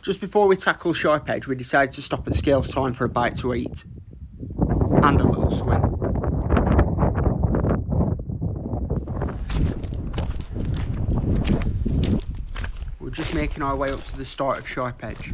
Just before we tackle Sharp Edge, we decided to stop at Scales Tarn for a bite to eat and a little swim. We're just making our way up to the start of Sharp Edge.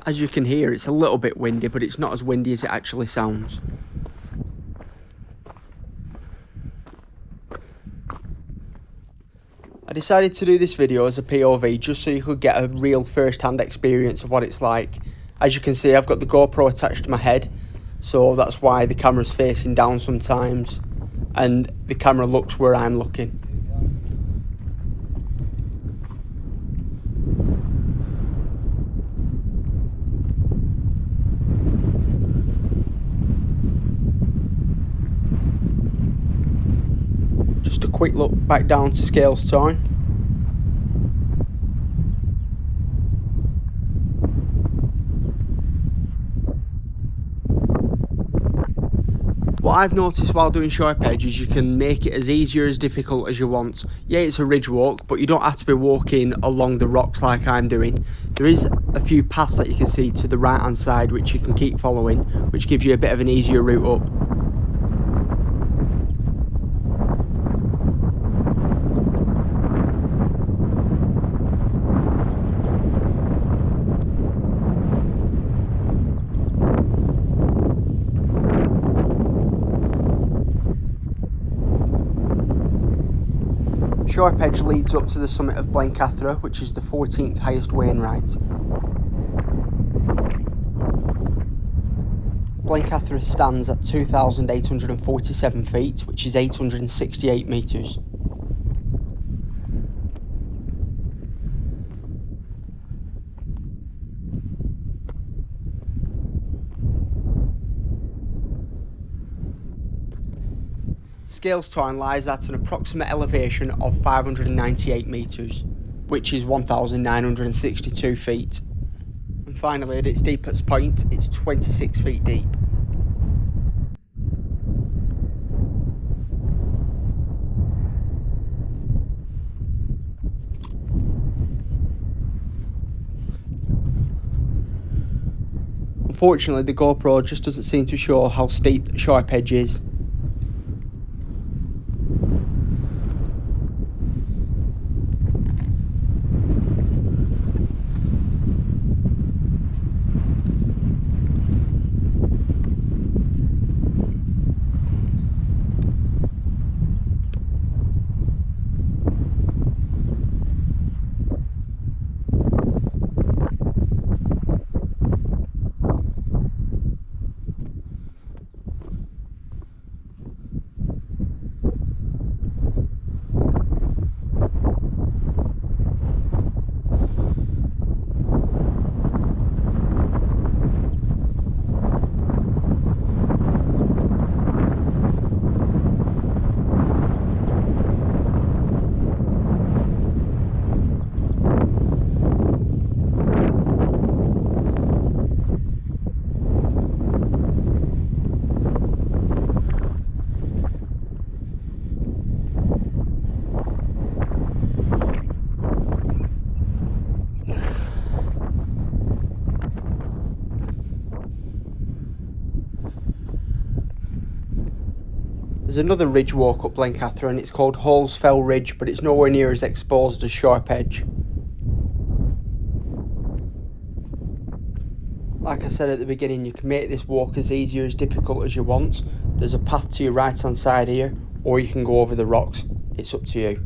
As you can hear, it's a little bit windy, but it's not as windy as it actually sounds. I decided to do this video as a POV just so you could get a real first-hand experience of what it's like. As you can see, I've got the GoPro attached to my head, so that's why the camera's facing down sometimes, and the camera looks where I'm looking. Just a quick look back down to Scales Tarn. What I've noticed while doing Sharp Edge is you can make it as easy or as difficult as you want. Yeah, it's a ridge walk, but you don't have to be walking along the rocks like I'm doing. There is a few paths that you can see to the right hand side which you can keep following, which gives you a bit of an easier route up. Sharp Edge leads up to the summit of Blencathra, which is the 14th highest Wainwrights. Blencathra stands at 2,847 feet, which is 868 metres. Scales Tarn lies at an approximate elevation of 598 metres, which is 1,962 feet. And finally, at its deepest point, it's 26 feet deep. Unfortunately, the GoPro just doesn't seem to show how steep Sharp Edge is. There's another ridge walk up Blencathra and it's called Hall's Fell Ridge, but it's nowhere near as exposed as Sharp Edge. Like I said at the beginning, you can make this walk as easy or as difficult as you want. There's a path to your right hand side here, or you can go over the rocks. It's up to you.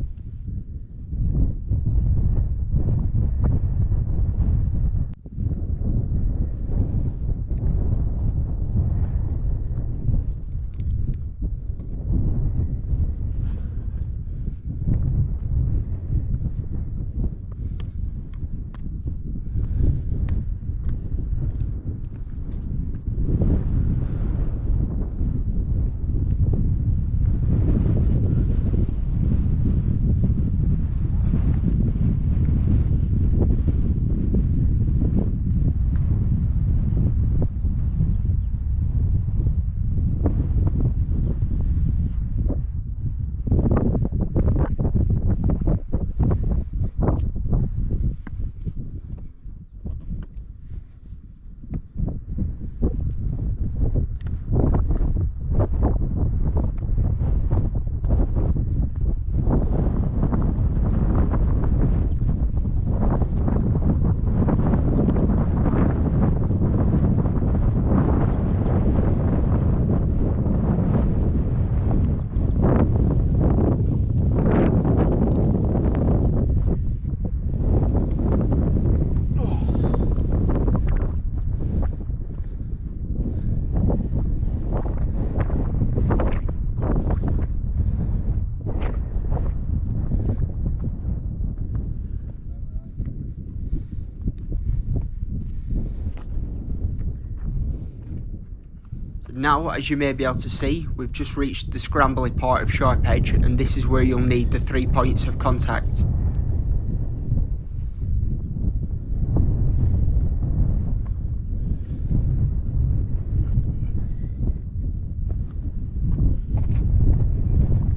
Now, as you may be able to see, we've just reached the scrambly part of sharp edge, and this is where you'll need the 3 points of contact.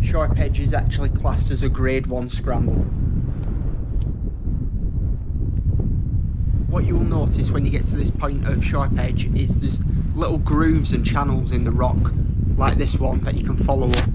Sharp edge is actually classed as a grade 1 scramble. What you will notice when you get to this point of sharp edge is there's little grooves and channels in the rock, like this one, that you can follow up.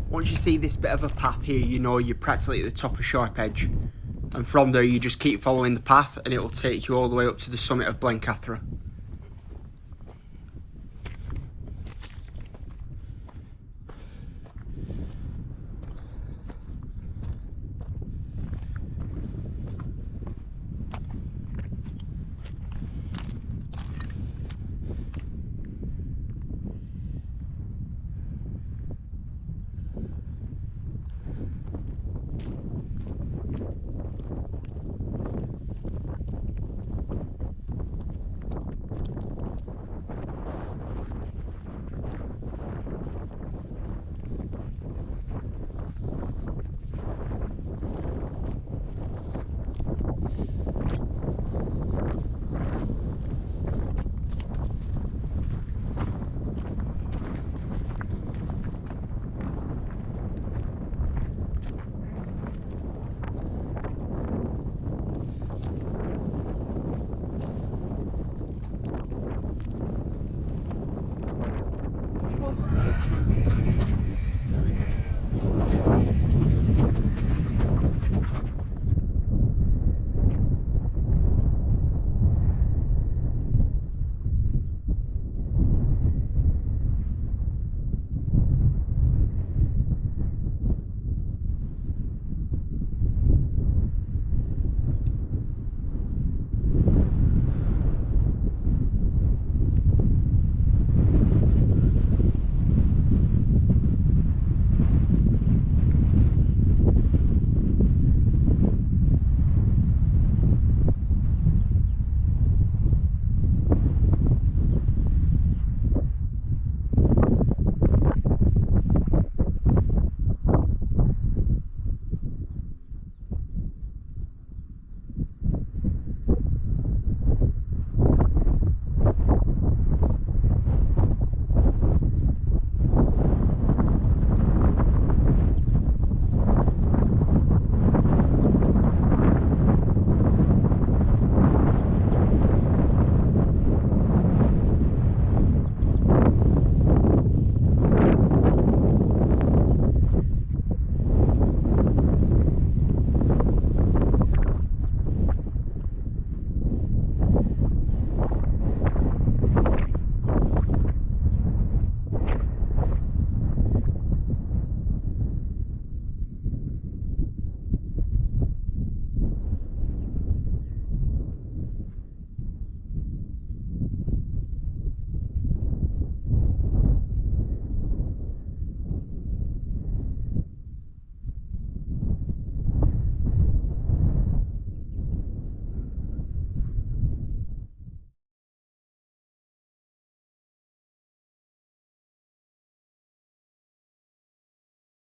Once you see this bit of a path here, you know you're practically at the top of sharp edge, and from there you just keep following the path and it will take you all the way up to the summit of Blencathra.